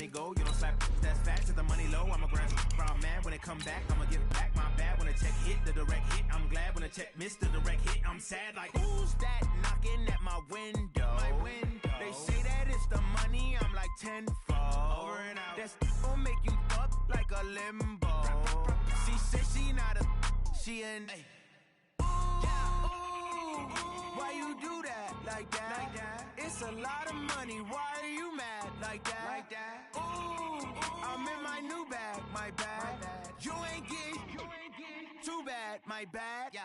go. You don't slap that's fat to the money low. I'm a ground man when it come back. I'ma give back my bad when a check hit the direct hit. I'm glad when a check missed the direct hit. I'm sad like who's that knocking at my window? They say that it's the money. I'm like tenfold. Over and out. That's gon' make you up like a limbo. She said she not a she an. Why you do that like that? It's a lot of money. Why are you mad like that? Ooh, I'm in my new bag, my bad. You ain't get too bad, my bad.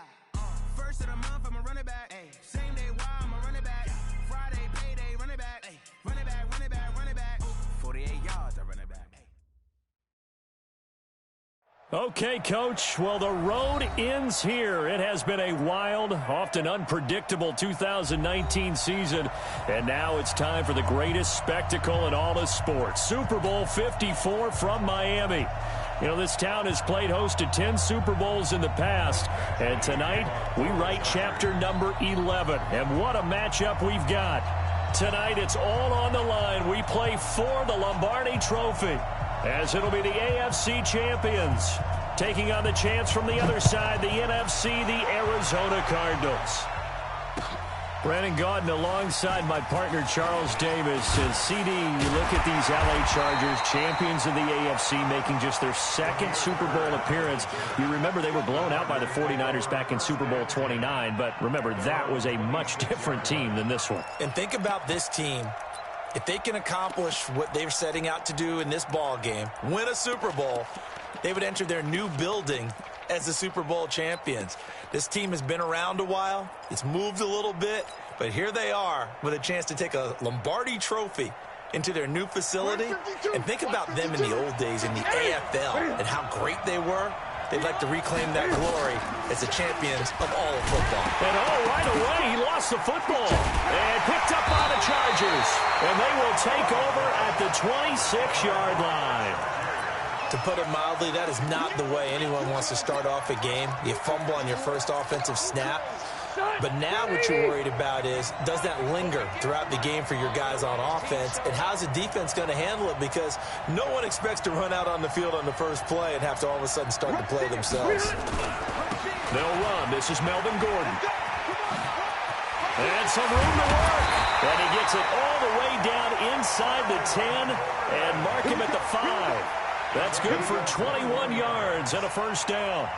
First of the month, I'ma run it back. Same day, why I'ma run it back. Friday, payday, run it back. Run it back, run it back, run it back. 48 yards, I run it back. Okay, Coach. Well, the road ends here. It has been a wild, often unpredictable 2019 season. And now it's time for the greatest spectacle in all of sports. Super Bowl 54 from Miami. You know, this town has played host to 10 Super Bowls in the past. And tonight, we write chapter number 11. And what a matchup we've got. Tonight, it's all on the line. We play for the Lombardi Trophy, as it'll be the AFC champions taking on the chance from the other side, the NFC, the Arizona Cardinals. Brandon Gaudin alongside my partner Charles Davis. And CD, you look at these LA Chargers, champions of the AFC, making just their second Super Bowl appearance. You remember they were blown out by the 49ers back in Super Bowl 29, but remember that was a much different team than this one. And think about this team. If they can accomplish what they're setting out to do in this ball game, win a Super Bowl, they would enter their new building as the Super Bowl champions. This team has been around a while. It's moved a little bit, but here they are with a chance to take a Lombardi Trophy into their new facility. And think about them in the old days in the AFL and how great they were. They'd like to reclaim that glory as the champions of all of football. And right away, he lost the football and picked up by the Chargers. And they will take over at the 26-yard line. To put it mildly, that is not the way anyone wants to start off a game. You fumble on your first offensive snap. But now what you're worried about is, does that linger throughout the game for your guys on offense? And how's the defense going to handle it? Because no one expects to run out on the field on the first play and have to all of a sudden start to play themselves. They'll run. This is Melvin Gordon. And some room to work. And he gets it all the way down inside the 10 and mark him at the 5. That's good for 21 yards and a first down.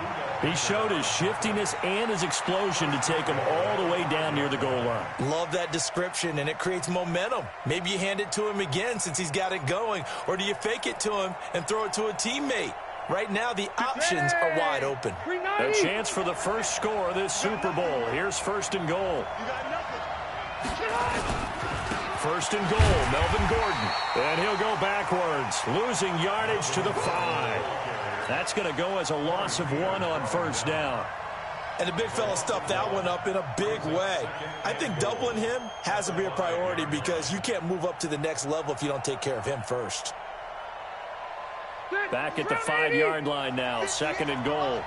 He showed his shiftiness and his explosion to take him all the way down near the goal line. Love that description, and it creates momentum. Maybe you hand it to him again since he's got it going, or do you fake it to him and throw it to a teammate? Right now, the options are wide open. A chance for the first score of this Super Bowl. Here's first and goal. First and goal, Melvin Gordon. And he'll go backwards, losing yardage to the 5. That's going to go as a loss of 1 on first down. And the big fella stuffed that one up in a big way. I think doubling him has to be a priority because you can't move up to the next level if you don't take care of him first. Back at the 5-yard line now, second and goal.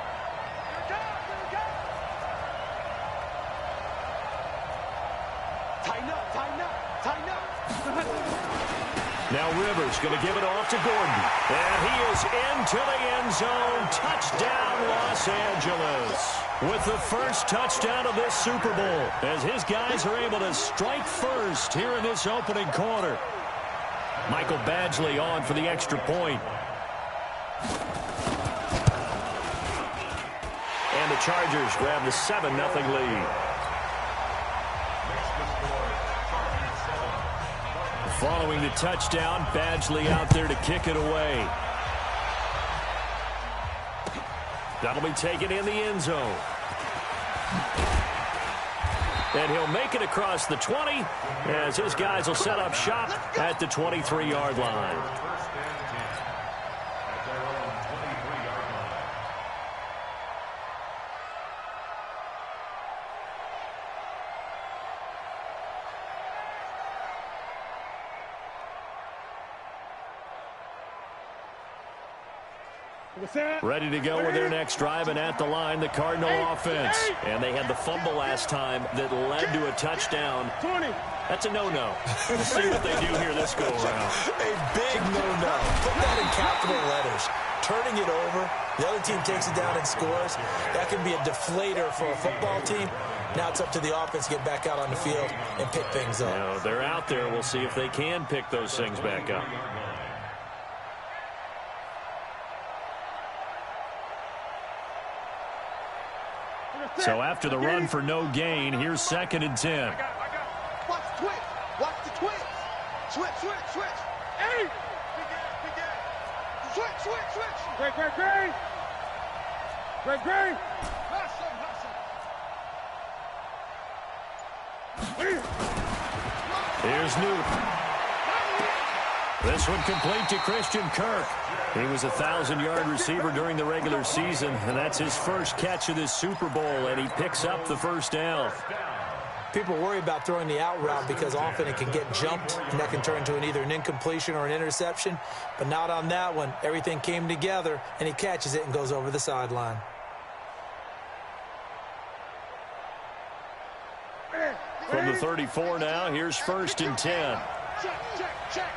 Now Rivers going to give it off to Gordon. And he is into the end zone. Touchdown, Los Angeles. With the first touchdown of this Super Bowl, as his guys are able to strike first here in this opening quarter. Michael Badgley on for the extra point. And the Chargers grab the 7-0 lead. Following the touchdown, Badgley out there to kick it away. That'll be taken in the end zone. And he'll make it across the 20 as his guys will set up shop at the 23-yard line. Ready to go with their next drive, and at the line, the Cardinal offense. And they had the fumble last time that led to a touchdown. That's a no-no. We'll see what they do here this go-around. A big no-no. Put that in capital letters. Turning it over, the other team takes it down and scores. That can be a deflator for a football team. Now it's up to the offense to get back out on the field and pick things up. You know, they're out there. We'll see if they can pick those things back up. So after the run for no gain, here's 2nd and 10. Watch the twitch. Watch the twitch. Switch, switch, switch. Hey! Switch, switch, switch. Great. Hustle. Here's Newton. This one complete to Christian Kirk. He was a 1,000-yard receiver during the regular season, and that's his first catch of this Super Bowl, and he picks up the first down. People worry about throwing the out route because often it can get jumped, and that can turn into either an incompletion or an interception. But not on that one. Everything came together, and he catches it and goes over the sideline. From the 34 now, here's 1st and 10. Check.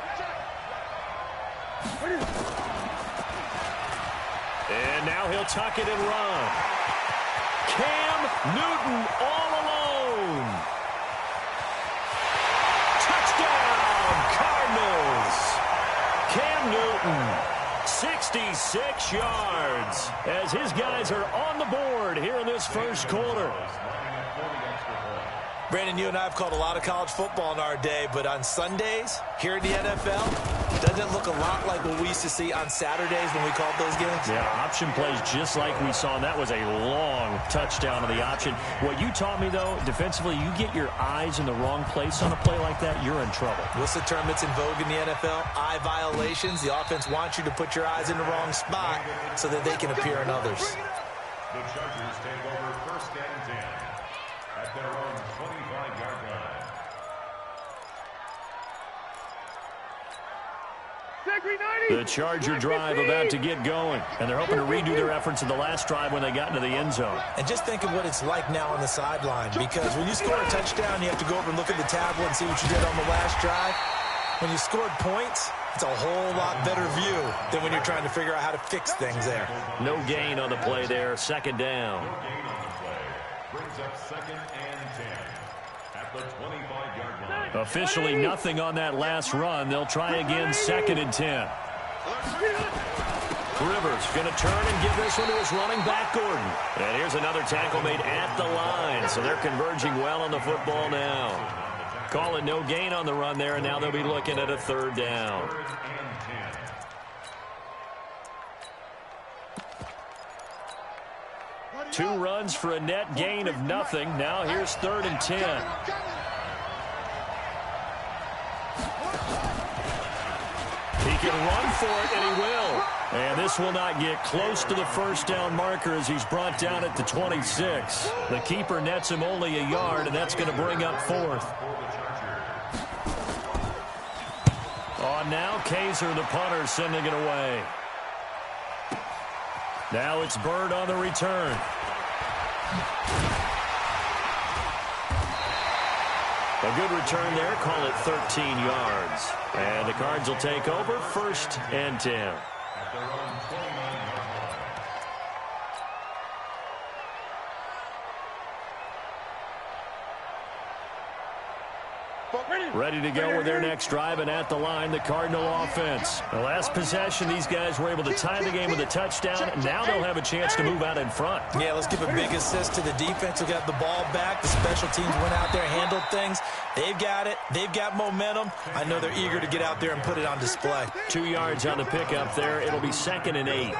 And now he'll tuck it and run. Cam Newton all alone. Touchdown, Cardinals. Cam Newton, 66 yards, as his guys are on the board here in this first quarter. Brandon, you and I have called a lot of college football in our day, but on Sundays, here in the NFL, doesn't it look a lot like what we used to see on Saturdays when we called those games? Yeah, option plays just like we saw, and that was a long touchdown of the option. What you taught me, though, defensively, you get your eyes in the wrong place on a play like that, you're in trouble. What's the term that's in vogue in the NFL? Eye violations. The offense wants you to put your eyes in the wrong spot so that they can appear in others. The Chargers take over 1st and 10 at their own 25-yard line. The Charger drive about to get going, and they're hoping to redo their efforts in the last drive when they got into the end zone. And just think of what it's like now on the sideline, because when you score a touchdown, you have to go over and look at the tablet and see what you did on the last drive. When you scored points, it's a whole lot better view than when you're trying to figure out how to fix things there. No gain on the play there, 2nd down. No gain on the play. Brings up 2nd and 10 at the 25-yard line. Officially nothing on that last run. They'll try again, 2nd and 10. Rivers going to turn and give this one to his running back, Gordon. And here's another tackle made at the line, so they're converging well on the football now. Calling no gain on the run there, and now they'll be looking at a 3rd down. 3rd and 10. 2 runs for a net gain of nothing. Now here's 3rd and 10. He can run for it, and he will. And this will not get close to the first down marker as he's brought down at the 26. The keeper nets him only a yard, and that's going to bring up 4th. On now, Kaiser, the punter, sending it away. Now it's Bird on the return. A good return there, call it 13 yards. And the Cards will take over, 1st and 10. At their own 29-yard line. Ready to go with their next drive, and at the line, the Cardinal offense. The last possession, these guys were able to tie the game with a touchdown, and now they'll have a chance to move out in front. Yeah, let's give a big assist to the defense who got the ball back. The special teams went out there, handled things. They've got it. They've got momentum. I know they're eager to get out there and put it on display. 2 yards on the pickup there. It'll be 2nd and 8.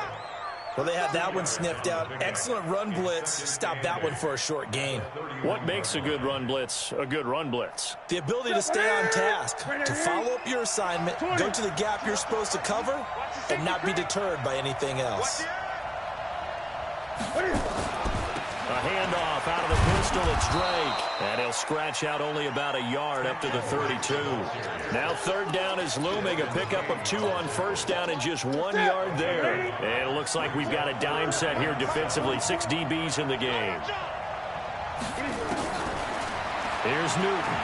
Well, they had that one sniffed out. Excellent run blitz. Stop that one for a short gain. What makes a good run blitz a good run blitz? The ability to stay on task, to follow up your assignment, go to the gap you're supposed to cover, and not be deterred by anything else. A handoff out of the pistol. It's Drake. And he'll scratch out only about a yard up to the 32. Now 3rd down is looming. A pickup of 2 on 1st down and just 1 yard there. And it looks like we've got a dime set here defensively. 6 DBs in the game. Here's Newton.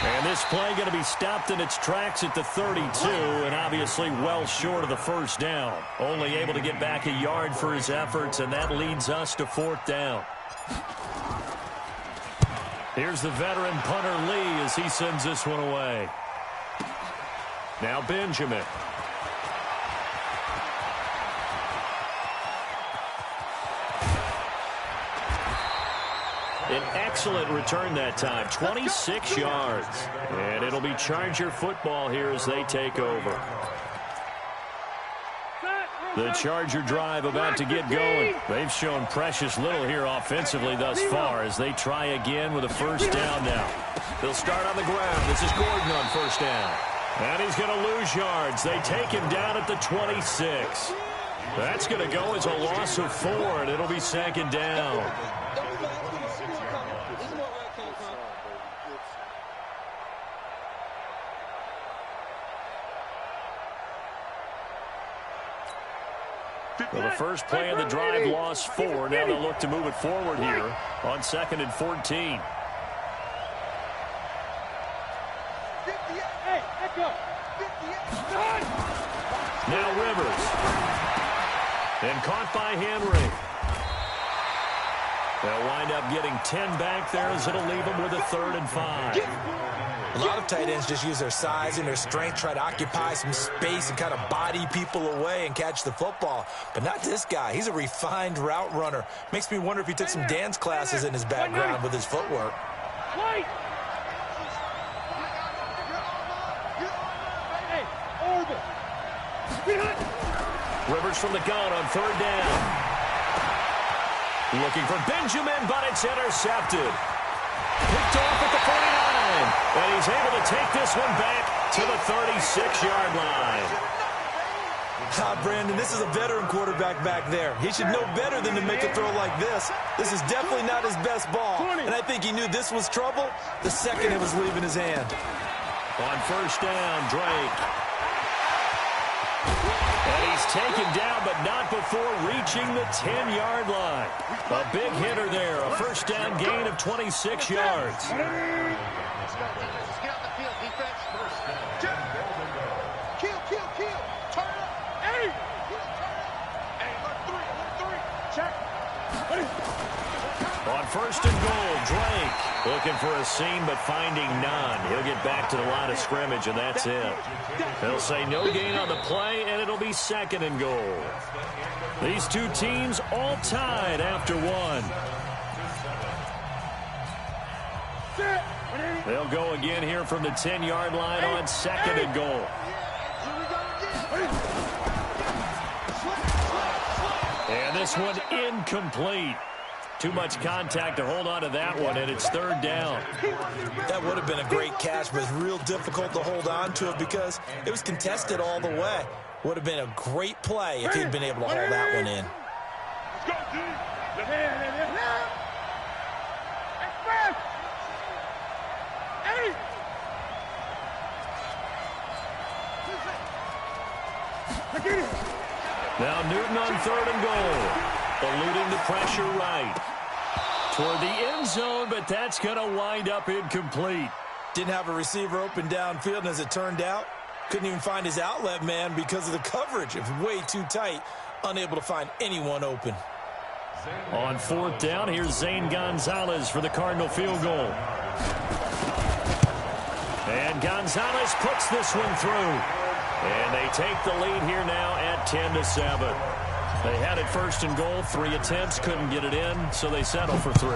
And this play going to be stopped in its tracks at the 32, and obviously well short of the first down. Only able to get back a yard for his efforts, and that leads us to 4th down. Here's the veteran punter Lee as he sends this one away. Now Benjamin. An excellent return that time, 26 yards. And it'll be Charger football here as they take over. The Charger drive about to get going. They've shown precious little here offensively thus far as they try again with a first down now. They'll start on the ground. This is Gordon on first down. And he's going to lose yards. They take him down at the 26. That's going to go as a loss of 4, and it'll be 2nd down. Well, the first play of the drive lost 4. Now they'll look to move it forward here on 2nd and 14. Now Rivers. And caught by Henry. They'll wind up getting 10 back there as it'll leave them with a 3rd and 5. A lot of tight ends just use their size and their strength, try to occupy some space and kind of body people away and catch the football. But not this guy. He's a refined route runner. Makes me wonder if he took some dance classes in his background with his footwork. Rivers from the gun on 3rd down. Looking for Benjamin, but it's intercepted. Picked off at the 49. And he's able to take this one back to the 36-yard line. Brandon, this is a veteran quarterback back there. He should know better than to make a throw like this. This is definitely not his best ball. And I think he knew this was trouble the second it was leaving his hand. On first down, Drake. And he's taken down, but not before reaching the 10-yard line. A big hitter there. A first down gain of 26 yards. On first and goal, Drake looking for a seam but finding none. He'll get back to the line of scrimmage, and that's it. They'll say no gain on the play, and it'll be 2nd and goal. These two teams all tied after 1. They'll go again here from the 10-yard line on 2nd and goal. And this one incomplete. Too much contact to hold on to that one, and it's 3rd down. That would have been a great catch, but it's real difficult to hold on to it because it was contested all the way. Would have been a great play if he'd been able to hold that one in. Now Newton on 3rd and goal. Eluding the pressure right. Toward the end zone, but that's going to wind up incomplete. Didn't have a receiver open downfield, and as it turned out, couldn't even find his outlet man because of the coverage. It was way too tight, unable to find anyone open. On 4th down, here's Zane Gonzalez for the Cardinal field goal. And Gonzalez puts this one through. And they take the lead here now at 10-7. They had it 1st and goal, 3 attempts, couldn't get it in, so they settle for 3.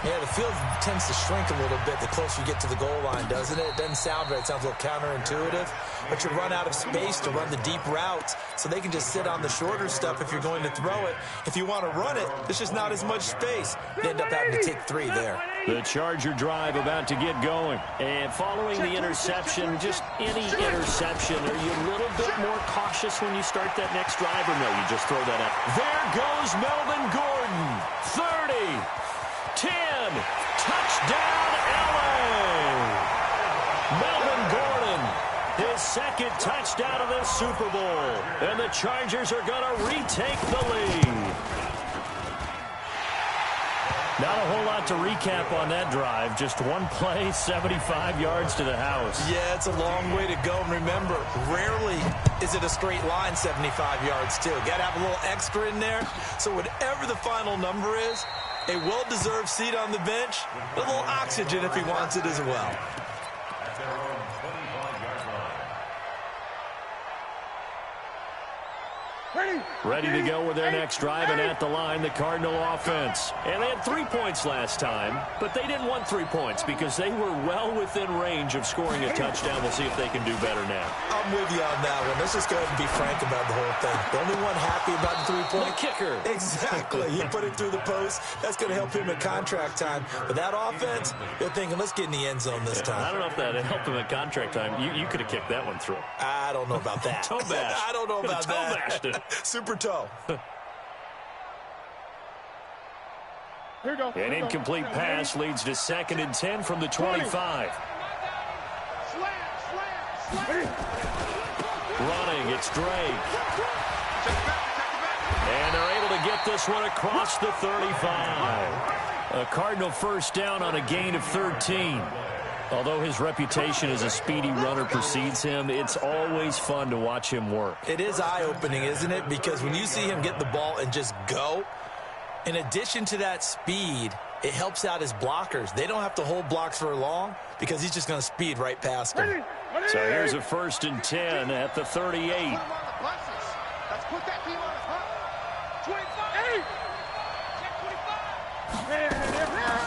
Yeah, the field tends to shrink a little bit the closer you get to the goal line, doesn't it? It doesn't sound right. It sounds a little counterintuitive. But you run out of space to run the deep routes, so they can just sit on the shorter stuff if you're going to throw it. If you want to run it, there's just not as much space. They end up having to take 3 there. The Charger drive about to get going. And following the interception, just any interception, are you a little bit more cautious when you start that next drive, or no, you just throw that out? There goes Melvin Gordon. 30, 10, touchdown LA. Melvin Gordon, his 2nd touchdown of this Super Bowl. And the Chargers are going to retake the lead. Not a whole lot to recap on that drive. Just one play, 75 yards to the house. Yeah, it's a long way to go. And remember, rarely is it a straight line 75 yards, too. Got to have a little extra in there. So whatever the final number is, a well-deserved seat on the bench, a little oxygen if he wants it as well. At their own 25-yard line. Ready to go with their next drive, and at the line, the Cardinal offense. And they had 3 points last time, but they didn't want 3 points because they were well within range of scoring a touchdown. We'll see if they can do better now. I'm with you on that one. Let's just go ahead and be frank about the whole thing. The only one happy about the 3-point. The kicker. Exactly. He put it through the post. That's going to help him at contract time. But that offense, they're thinking, let's get in the end zone this time. I don't know if that helped him at contract time. You could have kicked that one through. I don't know about that. Toe bash. I don't know about Toe that. bashed it. Super toe. An incomplete pass leads to 2nd and 10 from the 25. Running, it's Drake. And they're able to get this one across the 35. A Cardinal first down on a gain of 13. Although his reputation as a speedy runner precedes him, it's always fun to watch him work. It is eye-opening, isn't it? Because when you see him get the ball and just go, in addition to that speed, it helps out his blockers. They don't have to hold blocks for long because he's just going to speed right past them. So here's a 1st and 10 at the 38. Let's put that team on the hunt. 25.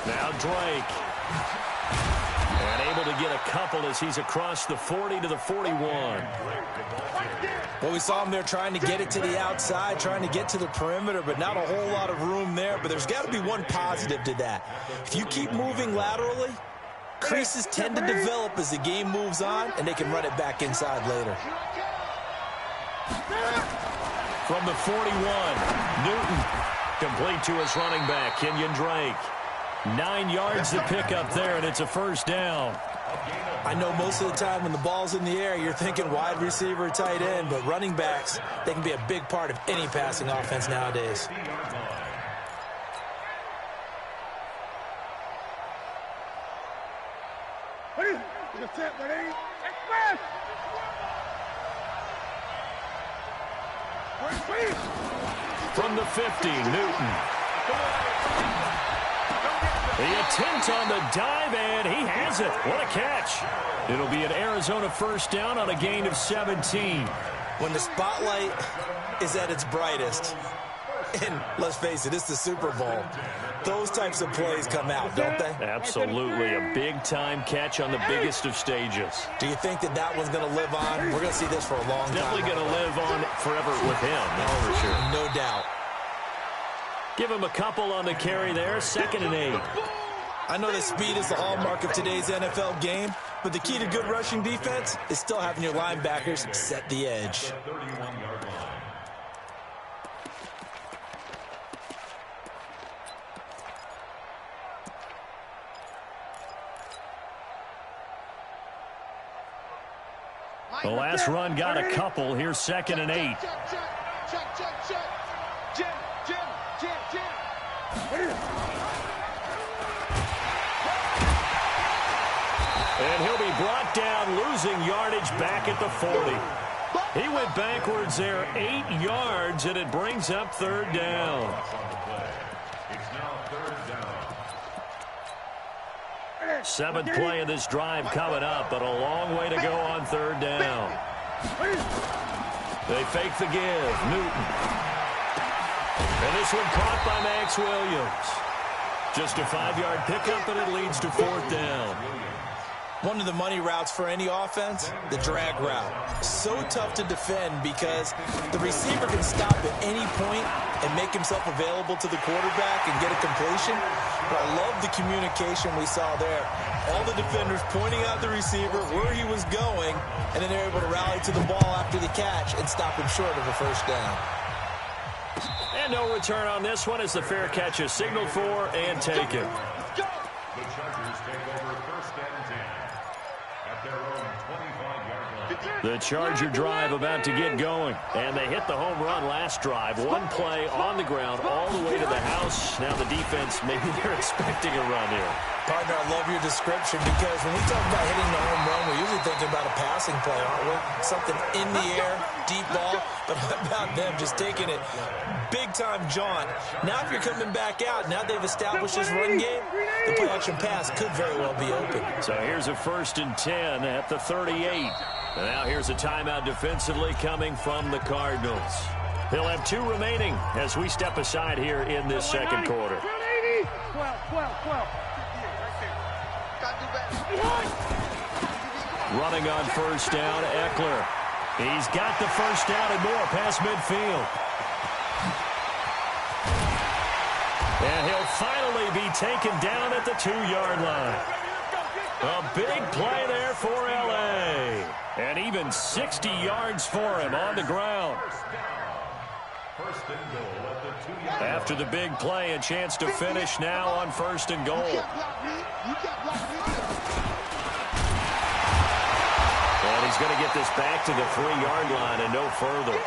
Now Drake. And able to get a couple as he's across the 40 to the 41. Well, we saw him there trying to get it to the outside, trying to get to the perimeter, but not a whole lot of room there. But there's got to be one positive to that. If you keep moving laterally, creases tend to develop as the game moves on, and they can run it back inside later. From the 41, Newton complete to his running back, Kenyon Drake. 9 yards to pick up there, and it's a first down. I know most of the time when the ball's in the air, you're thinking wide receiver, tight end, but running backs, they can be a big part of any passing offense nowadays. From the 50, Newton. The attempt on the dive, and he has it. What a catch. It'll be an Arizona first down on a gain of 17. When the spotlight is at its brightest, and let's face it, it's the Super Bowl, those types of plays come out, don't they? Absolutely. A big-time catch on the biggest of stages. Do you think that that one's going to live on? We're going to see this for a long time. Definitely going to live on forever with him, that's for sure. No doubt. Give him a couple on the carry there, 2nd and 8. I know that speed is the hallmark of today's NFL game, but the key to good rushing defense is still having your linebackers set the edge. The last run got a couple. Here's 2nd and 8. And he'll be brought down, losing yardage back at the 40. He went backwards there 8 yards, and it brings up 3rd down. It's now 3rd down. 7th play of this drive coming up, but a long way to go on 3rd down. They fake the give. Newton. And this one caught by Max Williams. Just a 5-yard pickup, and it leads to 4th down. One of the money routes for any offense, the drag route. So tough to defend because the receiver can stop at any point and make himself available to the quarterback and get a completion. But I love the communication we saw there. All the defenders pointing out the receiver, where he was going, and then they're able to rally to the ball after the catch and stop him short of a first down. And no return on this one as the fair catch is signaled for and taken. The Chargers take over 1st and 10 at their own 25-yard line. The Charger drive about to get going. And they hit the home run last drive. One play on the ground all the way to the house. Now the defense, maybe they're expecting a run here. Partner, I love your description because when we talk about hitting the home run, we're usually thinking about a passing play, aren't we? Something in the air, deep ball. But how about them just taking it big-time jaunt? Now if you're coming back out, now they've established this run game, the play-action pass could very well be open. So here's a 1st and 10 at the 38. And now here's a timeout defensively coming from the Cardinals. They'll have 2 remaining as we step aside here in this second quarter. 12. Running on first down, Eckler. He's got the first down and more past midfield. And he'll finally be taken down at the 2-yard line. A big play there for L.A. And even 60 yards for him on the ground. After the big play, a chance to finish now on 1st and goal. And he's going to get this back to the 3-yard line and no further.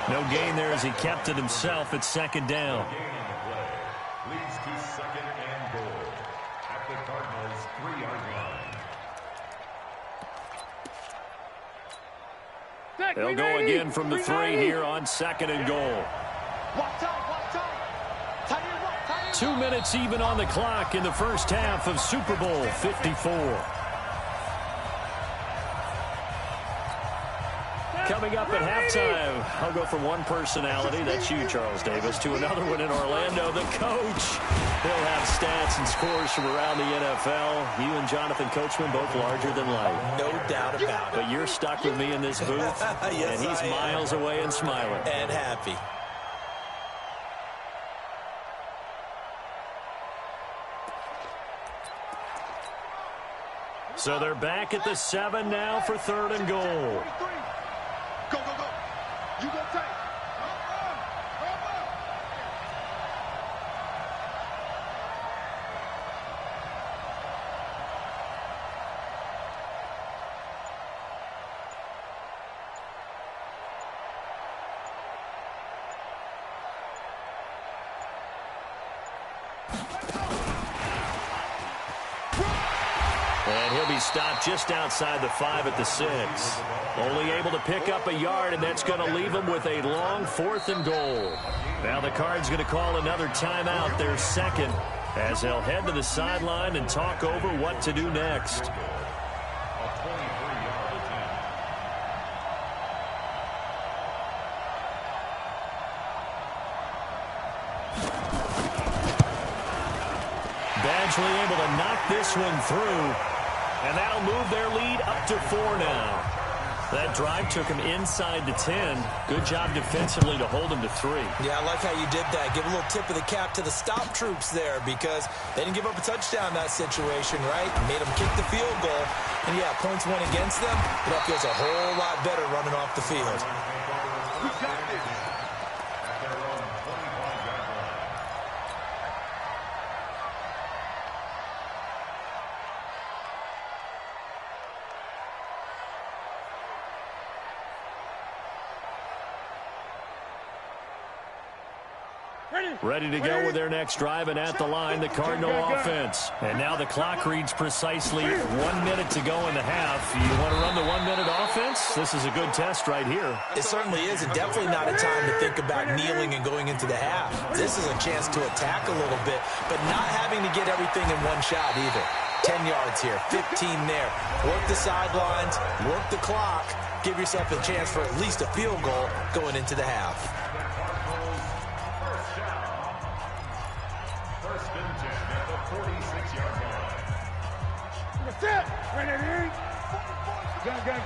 No gain there as he kept it himself at 2nd down. Leads to 2nd and goal at the Cardinals' 3-yard line. They'll go again from the 3 here on 2nd and goal. 2 minutes even on the clock in the first half of Super Bowl 54. Coming up at halftime, I'll go from one personality, that's you, Charles Davis, to another one in Orlando, the coach. He'll have stats and scores from around the NFL. You and Jonathan Coachman both larger than life. No doubt about it. But you're stuck with me in this booth, yes, and he's miles away and smiling. And happy. So they're back at the 7 now for 3rd and goal. Go. You go take. And he'll be stopped just outside the 5 at the 6. Only able to pick up a yard, and that's going to leave him with a long 4th and goal. Now the Cards going to call another timeout, their 2nd, as they'll head to the sideline and talk over what to do next. Badgley able to knock this one through, and that'll move their lead up to 4 now. That drive took him inside the 10. Good job defensively to hold him to 3. Yeah, I like how you did that. Give a little tip of the cap to the stop troops there because they didn't give up a touchdown in that situation, right? Made them kick the field goal. And, yeah, points went against them, but that feels a whole lot better running off the field. We got this. Ready to go with their next drive, and at the line, the Cardinal offense. And now the clock reads precisely 1 minute to go in the half. You want to run the 1-minute offense? This is a good test right here. It certainly is, and definitely not a time to think about kneeling and going into the half. This is a chance to attack a little bit, but not having to get everything in one shot either. 10 yards here, 15 there. Work the sidelines, work the clock, give yourself a chance for at least a field goal going into the half.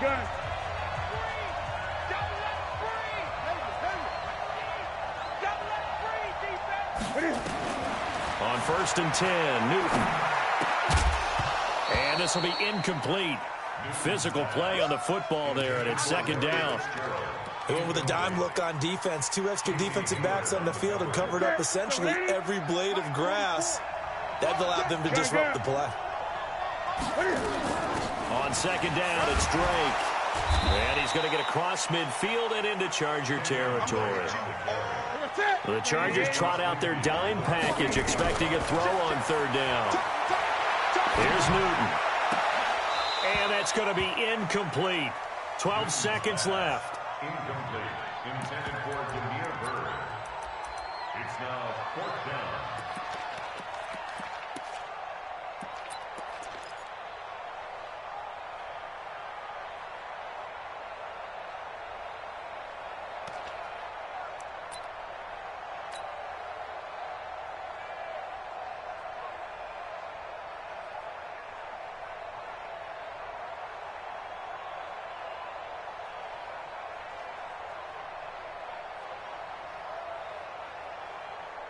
Gun. On 1st and 10, Newton. And this will be incomplete. Physical play on the football there, and it's 2nd down. They went with a dime look on defense. 2 extra defensive backs on the field and covered up essentially every blade of grass. That allowed them to disrupt the play. On 2nd down, it's Drake. And he's going to get across midfield and into Charger territory. The Chargers trot out their dime package, expecting a throw on third down. Here's Newton. And that's going to be incomplete. 12 seconds left. Incomplete. Intended for Damiere Byrd. It's now 4th down.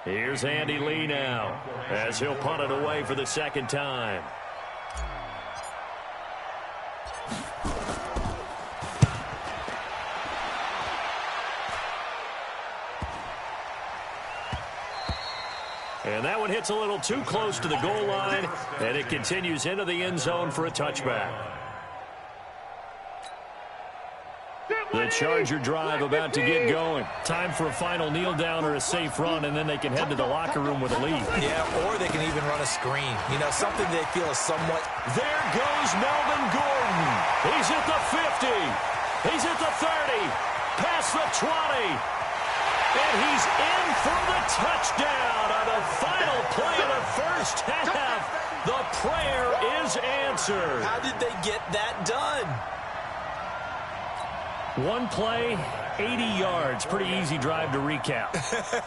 Here's Andy Lee now, as he'll punt it away for the second time. And that one hits a little too close to the goal line, and it continues into the end zone for a touchback. The Charger drive about to get going. Time for a final kneel down or a safe run, and then they can head to the locker room with a lead. Yeah, or they can even run a screen. You know, something they feel is somewhat... There goes Melvin Gordon. He's at the 50. He's at the 30. Past the 20. And he's in for the touchdown on the final play of the first half. The prayer is answered. How did they get that done? One play, 80 yards. Pretty easy drive to recap.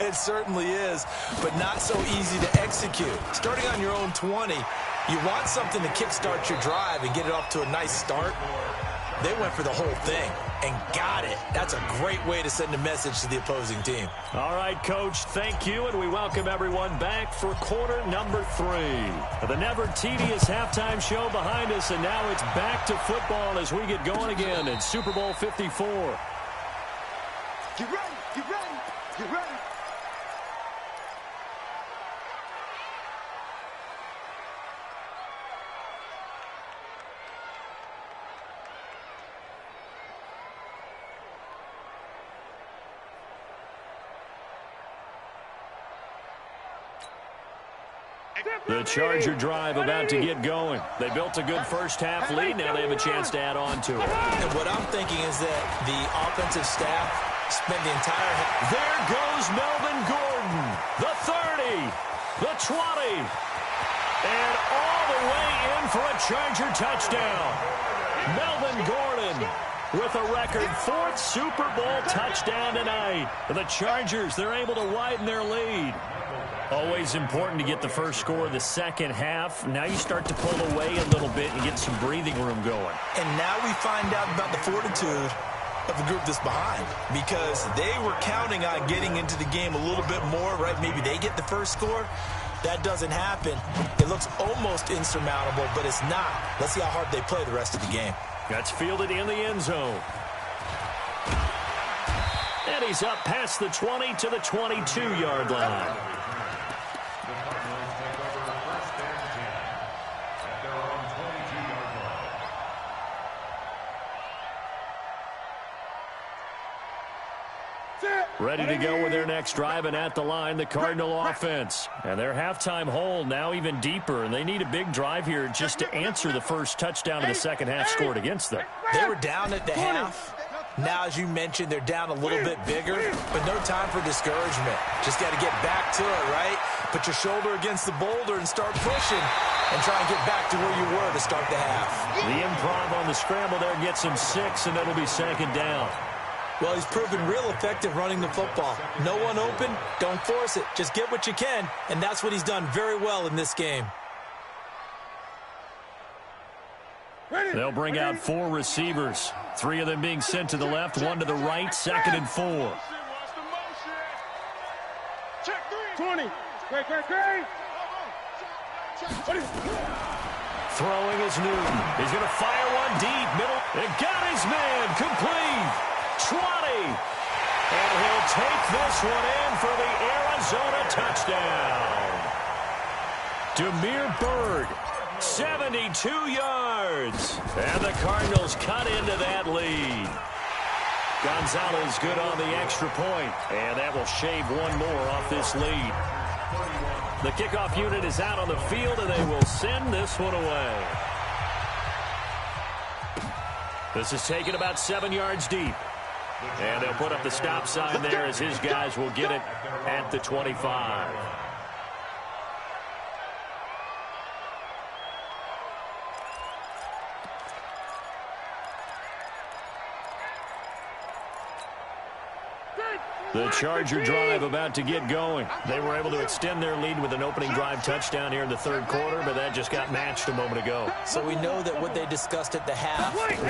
It certainly is, but not so easy to execute. Starting on your own 20, you want something to kickstart your drive and get it off to a nice start. They went for the whole thing and got it. That's a great way to send a message to the opposing team. All right, Coach, thank you, and we welcome everyone back for quarter number 3. The never tedious halftime show behind us, and now it's back to football as we get going again in Super Bowl 54. Get ready, get ready, get ready. The Charger drive about to get going. They built a good first half lead. Now they have a chance to add on to it. And what I'm thinking is that the offensive staff spent the entire... There goes Melvin Gordon. The 30. The 20. And all the way in for a Charger touchdown. Melvin Gordon with a record 4th Super Bowl touchdown tonight. The Chargers, they're able to widen their lead. Always important to get the first score of the second half. Now you start to pull away a little bit and get some breathing room going. And now we find out about the fortitude of the group that's behind, because they were counting on getting into the game a little bit more, right? Maybe they get the first score. That doesn't happen. It looks almost insurmountable, but it's not. Let's see how hard they play the rest of the game. That's fielded in the end zone. And he's up past the 20 to the 22-yard line. Ready to go with their next drive, and at the line, the Cardinal offense. And their halftime hole now even deeper, and they need a big drive here just to answer the first touchdown of the second half scored against them. They were down at the half. Now, as you mentioned, they're down a little bit bigger, but no time for discouragement. Just got to get back to it, right? Put your shoulder against the boulder and start pushing and try and get back to where you were to start the half. The improv on the scramble there gets him 6, and it'll be second down. Well, he's proven real effective running the football. No one open, don't force it. Just get what you can, and that's what he's done very well in this game. They'll bring out 4 receivers, 3 of them being sent to the left, 1 to the right, 2nd and 4. 20. Great. Throwing is Newton. He's going to fire one deep, middle. It got his man, complete. 20. And he'll take this one in for the Arizona touchdown. Damiere Byrd, 72 yards. yards. And the Cardinals cut into that lead. Gonzalez good on the extra point. And that will shave one more off this lead. The kickoff unit is out on the field, and they will send this one away. This is taken about 7 yards deep. And they'll put up the stop sign there as his guys will get it at the 25. The Charger drive about to get going. They were able to extend their lead with an opening drive touchdown here in the third quarter, but that just got matched a moment ago. So we know that what they discussed at the half worked.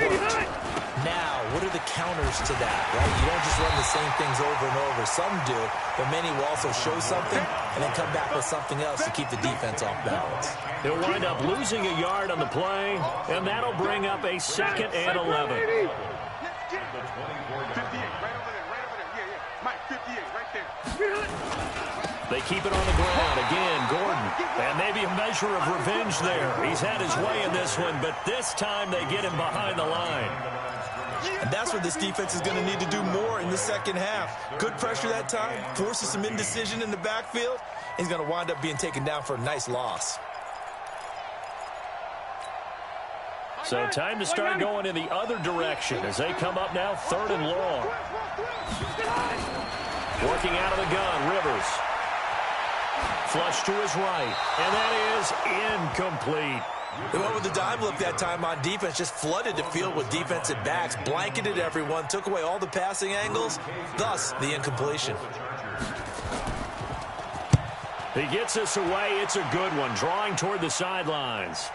Now, what are the counters to that, right? You don't just run the same things over and over. Some do, but many will also show something and then come back with something else to keep the defense off balance. They'll wind up losing a yard on the play, and that'll bring up a 2nd and 11. They keep it on the ground. Again, Gordon. And maybe a measure of revenge there. He's had his way in this one, but this time they get him behind the line. And that's what this defense is going to need to do more in the second half. Good pressure that time, forces some indecision in the backfield. He's going to wind up being taken down for a nice loss. So time to start going in the other direction as they come up now 3rd and long. Working out of the gun, Rivers. Flush to his right, and that is incomplete. They went with the dime look that time on defense, just flooded the field with defensive backs, blanketed everyone, took away all the passing angles, thus the incompletion. He gets us away. It's a good one, drawing toward the sidelines.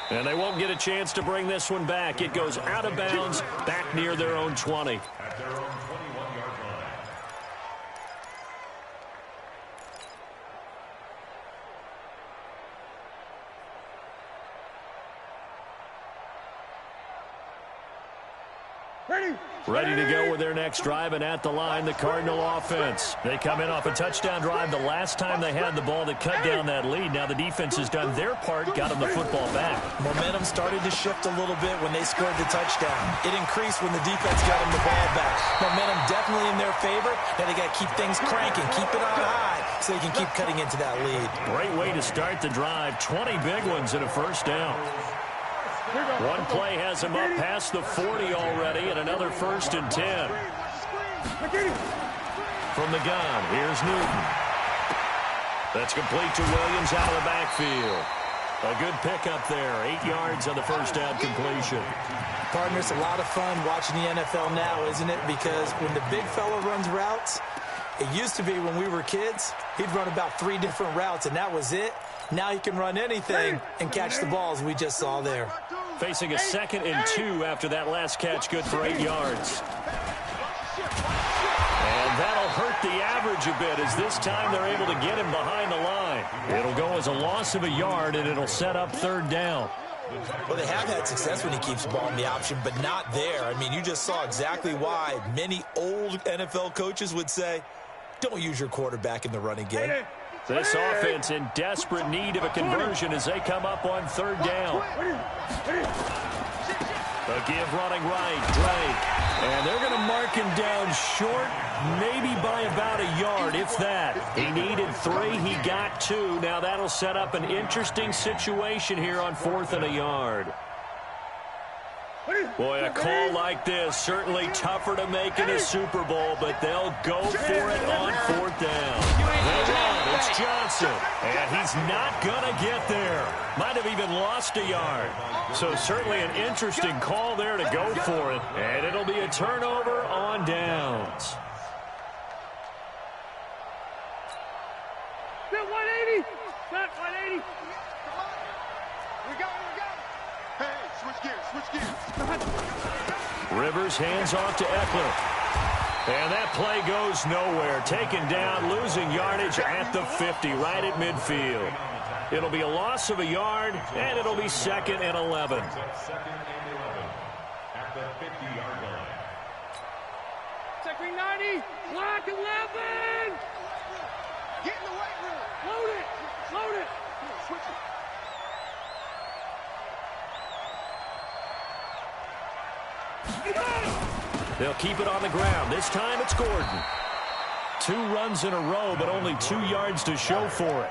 And they won't get a chance to bring this one back. It goes out of bounds, back near their own 20. At their own 21-yard line. Ready to go with their next drive, and at the line, the Cardinal offense. They come in off a touchdown drive the last time they had the ball that cut down that lead. Now the defense has done their part, got them the football back. Momentum started to shift a little bit when they scored the touchdown. It increased when the defense got them the ball back. Momentum definitely in their favor. Now they got to keep things cranking, keep it on high so they can keep cutting into that lead. Great way to start the drive. 20 big ones and a first down. One play has him up past the 40 already, and another 1st and 10. From the gun, here's Newton. That's complete to Williams out of the backfield. A good pickup there, 8 yards on the first down completion. Partner, it's a lot of fun watching the NFL now, isn't it? Because when the big fella runs routes, it used to be when we were kids, he'd run about 3 different routes, and that was it. Now he can run anything and catch the balls we just saw there. Facing a 2nd and 2 after that last catch, good for 8 yards. And that'll hurt the average a bit as this time they're able to get him behind the line. It'll go as a loss of a yard, and it'll set up 3rd down. Well, they have had success when he keeps the ball in the option, but not there. I mean, you just saw exactly why many old NFL coaches would say, don't use your quarterback in the running game. This offense in desperate need of a conversion as they come up on 3rd down. A give running right, Drake. And they're going to mark him down short, maybe by about a yard, if that. He needed 3, he got 2. Now that'll set up an interesting situation here on 4th and a yard. Boy, a call like this, certainly tougher to make in a Super Bowl, but they'll go for it on 4th down. They run, it's Johnson, and he's not going to get there. Might have even lost a yard. So certainly an interesting call there to go for it, and it'll be a turnover on downs. 180! Set 180! We got it. Hey, switch gears. Rivers hands off to Eckler. And that play goes nowhere. Taken down, losing yardage at the 50, right at midfield. It'll be a loss of a yard, and it'll be 2nd and 11. 2nd and 11 at the 50-yard line. Second 90! Block 11! Get in the weight room. Load it! Switch it. They'll keep it on the ground. This time it's Gordon. 2 runs in a row, but only 2 yards to show for it.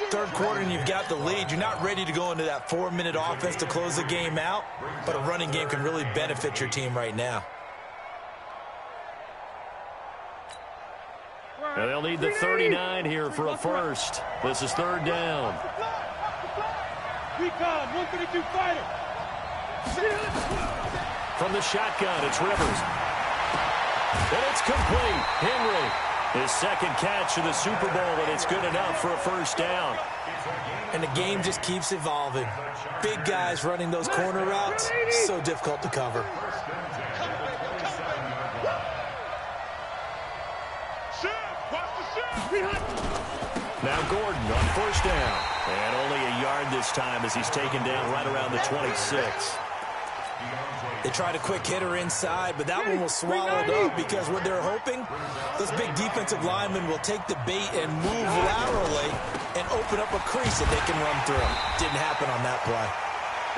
Third quarter and you've got the lead. You're not ready to go into that 4-minute offense to close the game out, but a running game can really benefit your team right now. Now they'll need the 39 here for a first. This is 3rd down. Recon, 132 fighter. From the shotgun, it's Rivers. And it's complete. Henry, his 2nd catch of the Super Bowl, and it's good enough for a first down. And the game just keeps evolving. Big guys running those corner routes, so difficult to cover. Now Gordon on 1st down. And only a yard this time as he's taken down right around the 26. They tried a quick hitter inside, but that one was swallowed up because what they're hoping, those big defensive linemen will take the bait and move laterally and open up a crease that they can run through. Didn't happen on that play.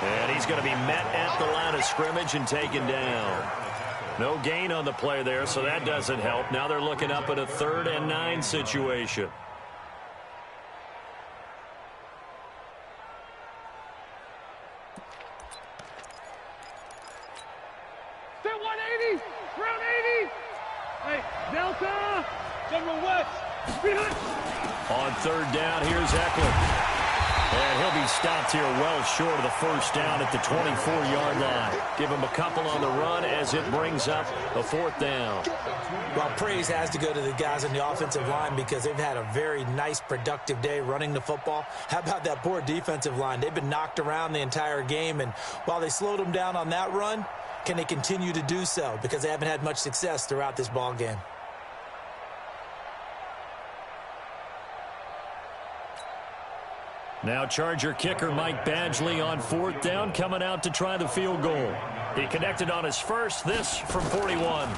And he's going to be met at the line of scrimmage and taken down. No gain on the play there, so that doesn't help. Now they're looking up at a 3rd and 9 situation. Set 180, round 80. Hey, Delta, General West. On 3rd down, here's Eckler. And he'll be stopped here well short of the first down at the 24-yard line. Give him a couple on the run as it brings up a 4th down. Well, praise has to go to the guys on the offensive line because they've had a very nice, productive day running the football. How about that poor defensive line? They've been knocked around the entire game, and while they slowed them down on that run, can they continue to do so? Because they haven't had much success throughout this ball game. Now Charger kicker Mike Badgley on 4th down, coming out to try the field goal. He connected on his first, this from 41.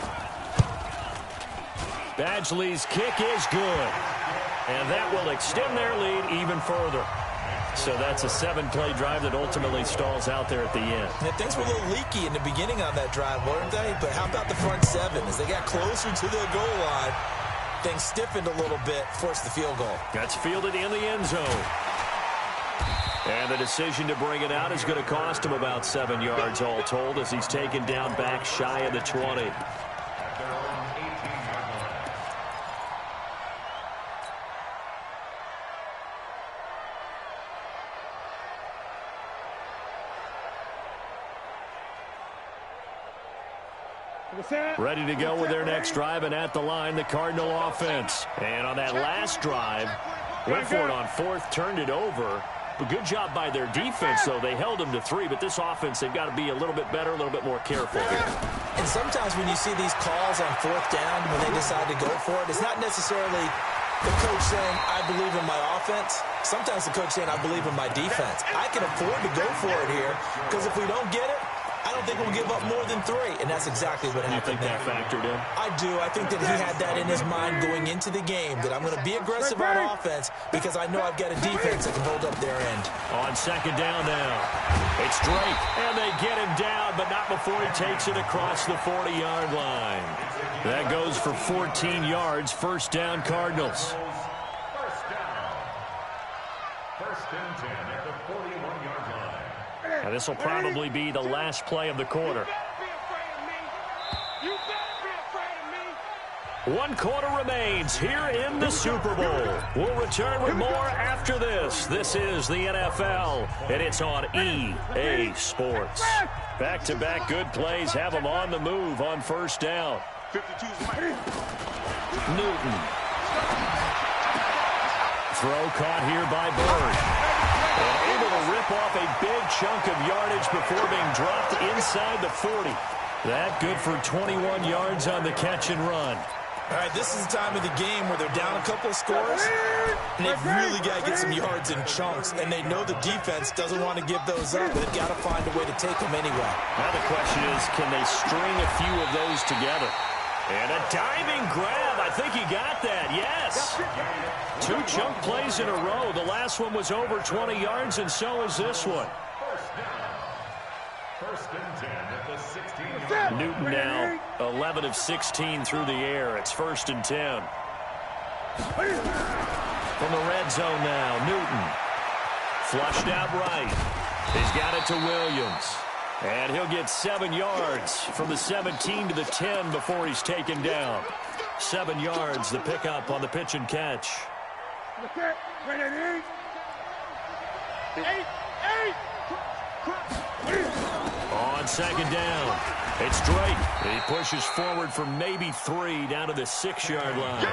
Badgley's kick is good. And that will extend their lead even further. So that's a 7-play drive that ultimately stalls out there at the end. Yeah, things were a little leaky in the beginning on that drive, weren't they? But how about the front 7? As they got closer to the goal line, things stiffened a little bit, forced the field goal. That's fielded in the end zone. And the decision to bring it out is going to cost him about 7 yards all told as he's taken down back shy of the 20. Ready to go with their next drive, and at the line, the Cardinal offense. And on that last drive, went for it on 4th, turned it over. But good job by their defense, though. They held them to 3, but this offense, they've got to be a little bit better, a little bit more careful here. And sometimes when you see these calls on 4th down, when they decide to go for it, it's not necessarily the coach saying, I believe in my offense. Sometimes the coach saying, I believe in my defense. I can afford to go for it here, because if we don't get it, I don't think we'll give up more than 3, and that's exactly what happened. You think that factored in? I do. I think that he had that in his mind going into the game, that I'm going to be aggressive on offense because I know I've got a defense that can hold up their end. On 2nd down now, it's Drake, and they get him down, but not before he takes it across the 40-yard line. That goes for 14 yards, 1st down Cardinals. First and 10 at the 41-yard line. And this will probably be the last play of the quarter. One quarter remains here in the Super Bowl. We'll return with more after this. This is the NFL, and it's on EA Sports. Back-to-back good plays have them on the move on 1st down. Newton. Throw caught here by Bird. And able to rip off a big chunk of yardage before being dropped inside the 40. That good for 21 yards on the catch and run. All right, this is the time of the game where they're down a couple of scores, and they've really got to get some yards in chunks, and they know the defense doesn't want to give those up. They've got to find a way to take them anyway. Now the question is, can they string a few of those together? And a diving grab. I think he got that. Yes. 2 chunk plays in a row. The last one was over 20 yards, and so is this one. First and 10 at the the 16-yard line. Newton now 11 of 16 through the air. It's 1st and 10. From the red zone now, Newton. Flushed out right. He's got it to Williams. And he'll get 7 yards from the 17 to the 10 before he's taken down. 7 yards, the pickup on the pitch and catch. On 2nd down, it's Drake. He pushes forward for maybe 3 down to the 6-yard line.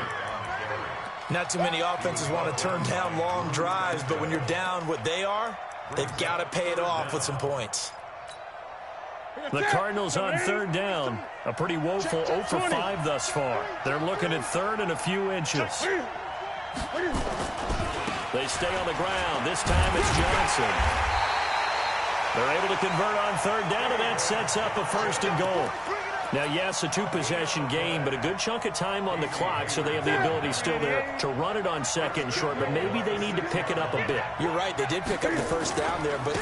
Not too many offenses want to turn down long drives, but when you're down what they are, they've got to pay it off with some points. The Cardinals on 3rd down. A pretty woeful 0 for 5 thus far. They're looking at 3rd and a few inches. They stay on the ground. This time it's Johnson. They're able to convert on 3rd down, and that sets up a 1st and goal. Now, yes, a 2-possession game, but a good chunk of time on the clock, so they have the ability still there to run it on 2nd and short, but maybe they need to pick it up a bit. You're right. They did pick up the 1st down there, but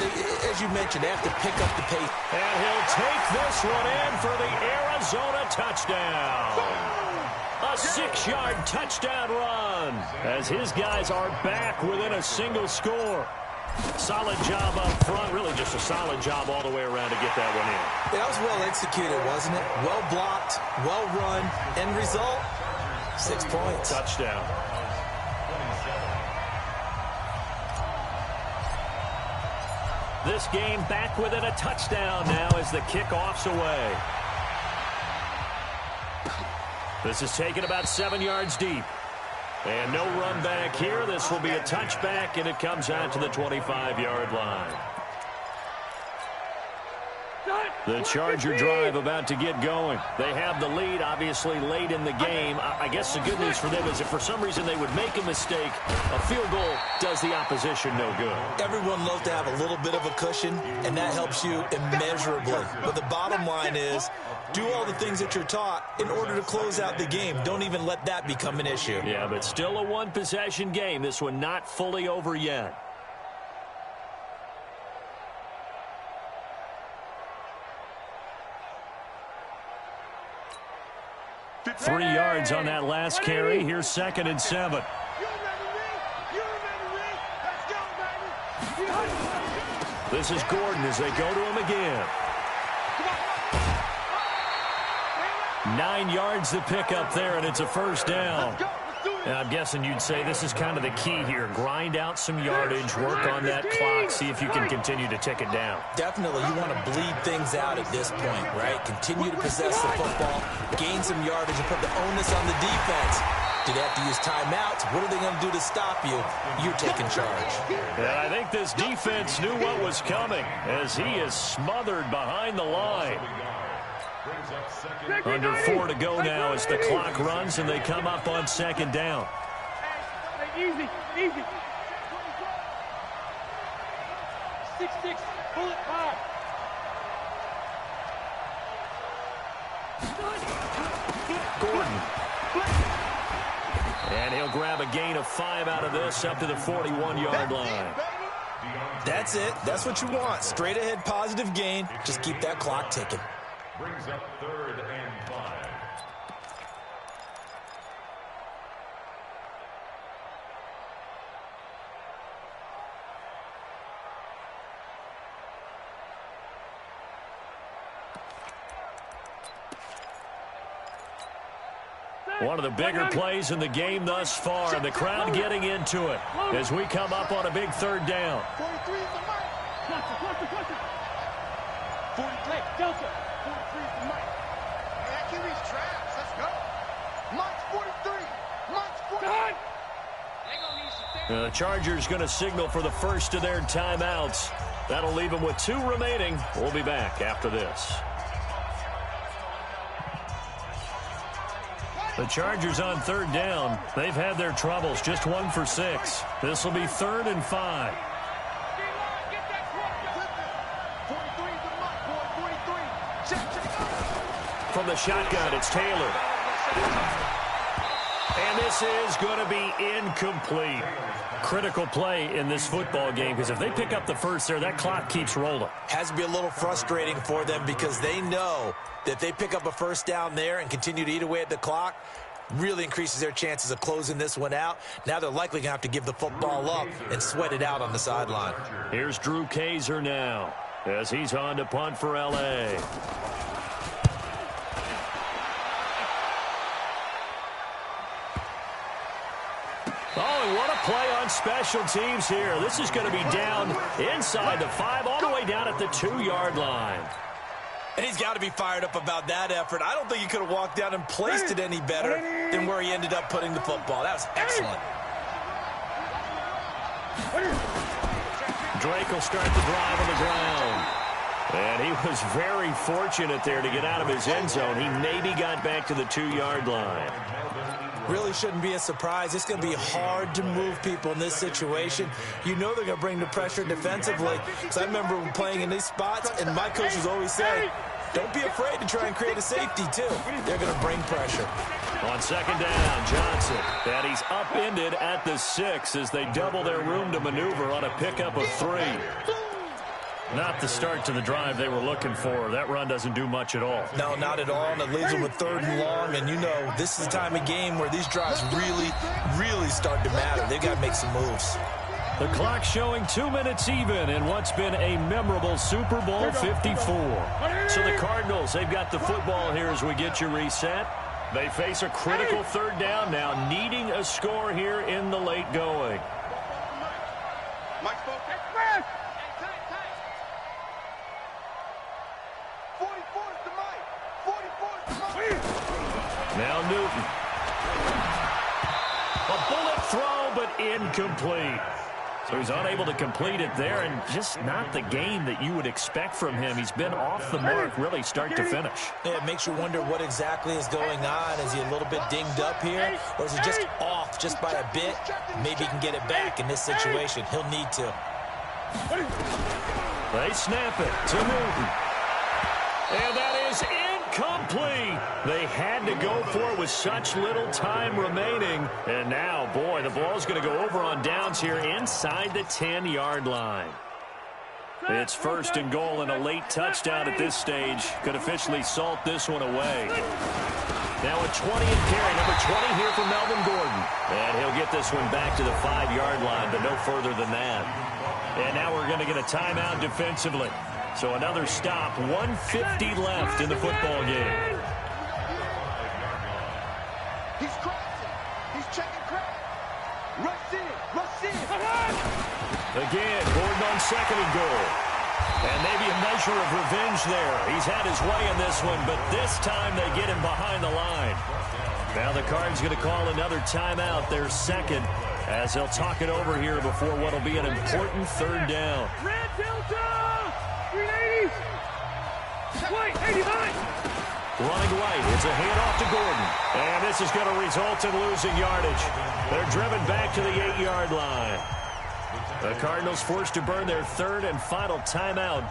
as you mentioned, they have to pick up the pace. And he'll take this one in for the Arizona touchdown. A 6-yard touchdown run as his guys are back within a single score. Solid job up front, really just a solid job all the way around to get that one in. That was well executed, wasn't it? Well blocked, well run. End result, 6 points. Touchdown. This game back within a touchdown now as the kickoff's away. This is taken about 7 yards deep. And no run back here. This will be a touchback, and it comes out to the 25-yard line. The Charger drive about to get going. They have the lead, obviously, late in the game. I guess the good news for them is if for some reason they would make a mistake, a field goal does the opposition no good. Everyone loves to have a little bit of a cushion, and that helps you immeasurably. But the bottom line is, do all the things that you're taught in order to close out the game. Don't even let that become an issue. Yeah, but still a one-possession game. This one not fully over yet. Three yards on that last carry. Here's 2nd and 7. This is Gordon as they go to him again. 9 yards to pick up there, and it's a 1st down. And I'm guessing you'd say this is kind of the key here. Grind out some yardage, work on that clock, see if you can continue to tick it down. Definitely, you want to bleed things out at this point, right? Continue to possess the football, gain some yardage, and put the onus on the defense. Do they have to use timeouts? What are they going to do to stop you? You're taking charge. And I think this defense knew what was coming as he is smothered behind the line. Under 4 to go now as the clock runs and they come up on 2nd down. Easy, easy. 6-6, pull it high. Gordon. And he'll grab a gain of 5 out of this up to the 41-yard line. That's it. That's what you want. Straight ahead positive gain. Just keep that clock ticking. Brings up 3rd and 5. One of the bigger plays in the game thus far, and the crowd getting into it as we come up on a big 3rd down. 43 is the mark. Cluster. 40 Delta. 43 is the mark. Man, give these traps. Let's go. March 43. March 43. The Chargers going to signal for the first of their timeouts. That'll leave them with 2 remaining. We'll be back after this. The Chargers on 3rd down. They've had their troubles, just 1 for 6. This will be 3rd and 5. From the shotgun, it's Taylor. And this this is going to be incomplete. Critical play in this football game, because if they pick up the first there, that clock keeps rolling. Has to be a little frustrating for them because they know that if they pick up a first down there and continue to eat away at the clock, really increases their chances of closing this one out. Now they're likely going to have to give the football up and sweat it out on the sideline. Here's Drew Kaiser now as he's on to punt for L.A. Oh, and what a play on special teams here. This is going to be down inside the 5, all the way down at the 2-yard line. And he's got to be fired up about that effort. I don't think he could have walked down and placed it any better than where he ended up putting the football. That was excellent. Drake will start the drive on the ground. And he was very fortunate there to get out of his end zone. He maybe got back to the 2-yard line. Really shouldn't be a surprise. It's going to be hard to move people in this situation. You know they're going to bring the pressure defensively. Because I remember playing in these spots, and my coaches always say, don't be afraid to try and create a safety, too. They're going to bring pressure. On second down, Johnson. And he's upended at the 6 as they double their room to maneuver on a pickup of 3. Not the start to the drive they were looking for. That run doesn't do much at all. No, not at all, and it leaves them with 3rd and long. And you know, this is the time of game where these drives really start to matter. They've got to make some moves. The clock showing 2 minutes even in what's been a memorable Super Bowl 54. So the Cardinals, they've got the football here as we get you reset. They face a critical 3rd down now, needing a score here in the late going. Now Newton. A bullet throw, but incomplete. So he's unable to complete it there, and just not the game that you would expect from him. He's been off the mark, really, start to finish. Yeah, it makes you wonder what exactly is going on. Is he a little bit dinged up here, or is he just off just by a bit? Maybe he can get it back in this situation. He'll need to. They snap it to Newton. And that is incomplete. They had to go for it with such little time remaining. And now, boy, the ball's going to go over on downs here inside the 10-yard line. It's 1st and goal, and a late touchdown at this stage could officially salt this one away. Now a 20th carry, number 20 here for Melvin Gordon. And he'll get this one back to the 5-yard line, but no further than that. And now we're going to get a timeout defensively. So another stop, 1:50 left in the football game. He's crossing. He's checking crack. Rush in. Again, Gordon on 2nd and goal. And maybe a measure of revenge there. He's had his way in this one, but this time they get him behind the line. Now the Cards going to call another timeout, their 2nd, as they'll talk it over here before what will be an important 3rd down. Red Delta! 380! White, 89! Running right, it's a handoff to Gordon. And this is going to result in losing yardage. They're driven back to the 8-yard line. The Cardinals forced to burn their 3rd and final timeout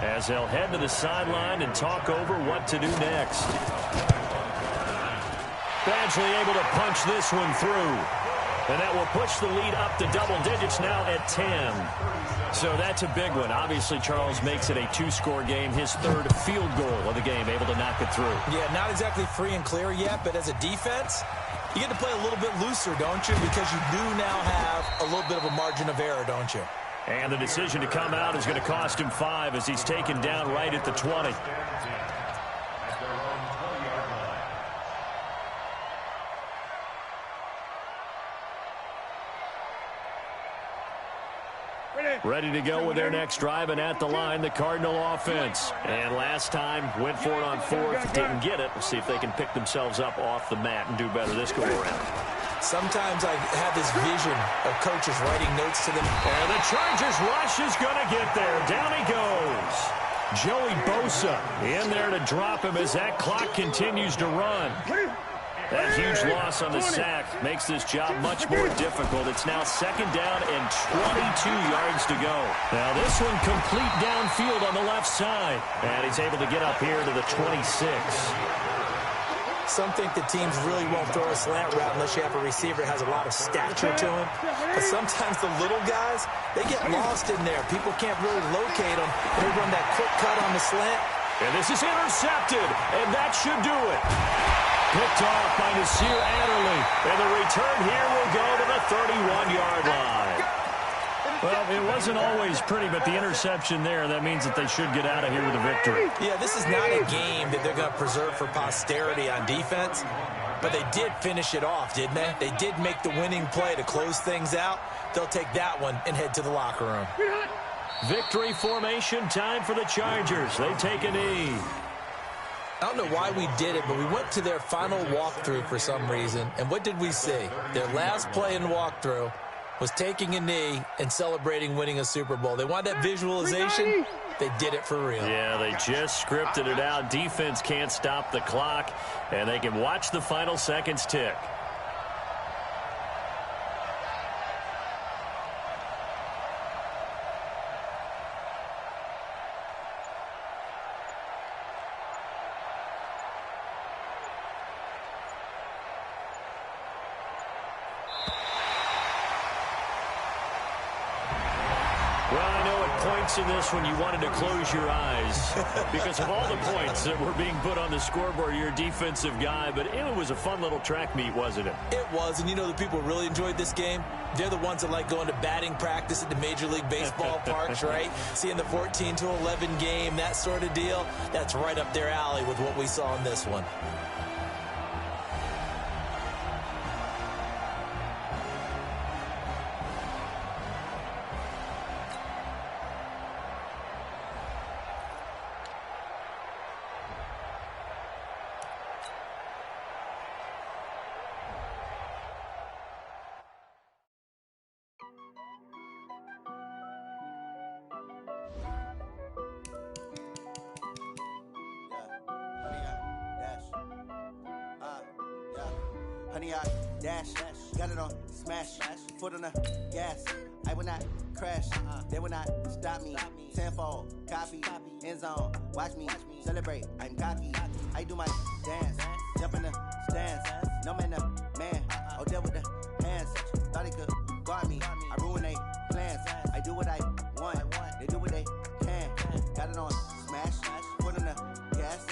as they'll head to the sideline and talk over what to do next. Badgley able to punch this one through. And that will push the lead up to double digits now at 10. So that's a big one. Obviously, Charles makes it a 2-score game. His 3rd field goal of the game, able to knock it through. Yeah, not exactly free and clear yet, but as a defense, you get to play a little bit looser, don't you? Because you do now have a little bit of a margin of error, don't you? And the decision to come out is going to cost him 5 as he's taken down right at the 20. Ready to go with their next drive, and at the line, the Cardinal offense. And last time, went for it on 4th, didn't get it. We'll see if they can pick themselves up off the mat and do better this go-around. Sometimes I have this vision of coaches writing notes to them. And the Chargers rush is going to get there. Down he goes. Joey Bosa in there to drop him as that clock continues to run. That huge loss on the sack makes this job much more difficult. It's now 2nd down and 22 yards to go. Now this one complete downfield on the left side. And he's able to get up here to the 26. Some think the teams really won't throw a slant route unless you have a receiver that has a lot of stature to him. But sometimes the little guys, they get lost in there. People can't really locate them. They run that quick cut on the slant. And this is intercepted, and that should do it. Picked off by Nasir Adderley. And the return here will go to the 31-yard line. Well, it wasn't always pretty, but the interception there, that means that they should get out of here with a victory. Yeah, this is not a game that they're going to preserve for posterity on defense, but they did finish it off, didn't they? They did make the winning play to close things out. They'll take that one and head to the locker room. Victory formation time for the Chargers. They take a knee. I don't know why we did it, but we went to their final walkthrough for some reason, and what did we see? Their last play in walkthrough was taking a knee and celebrating winning a Super Bowl. They wanted that visualization. They did it for real. Yeah, they just scripted it out. Defense can't stop the clock, and they can watch the final seconds tick. In this when you wanted to close your eyes because of all the points that were being put on the scoreboard. You're a defensive guy, but it was a fun little track meet, wasn't it? It was, and you know the people really enjoyed this game? They're the ones that like going to batting practice at the Major League Baseball parks, right? Seeing the 14-11 game, that sort of deal, that's right up their alley with what we saw in this one. Honey, I dash, got it on smash, foot on the gas. I will not crash, they will not stop me. Tenfold, copy, end zone, watch me celebrate. I'm cocky, I do my dance, jump in the stands. No man, man, oh deal with the hands. Thought he could guard me, I ruin they plans. I do what I want, they do what they can. Got it on smash, foot on the gas.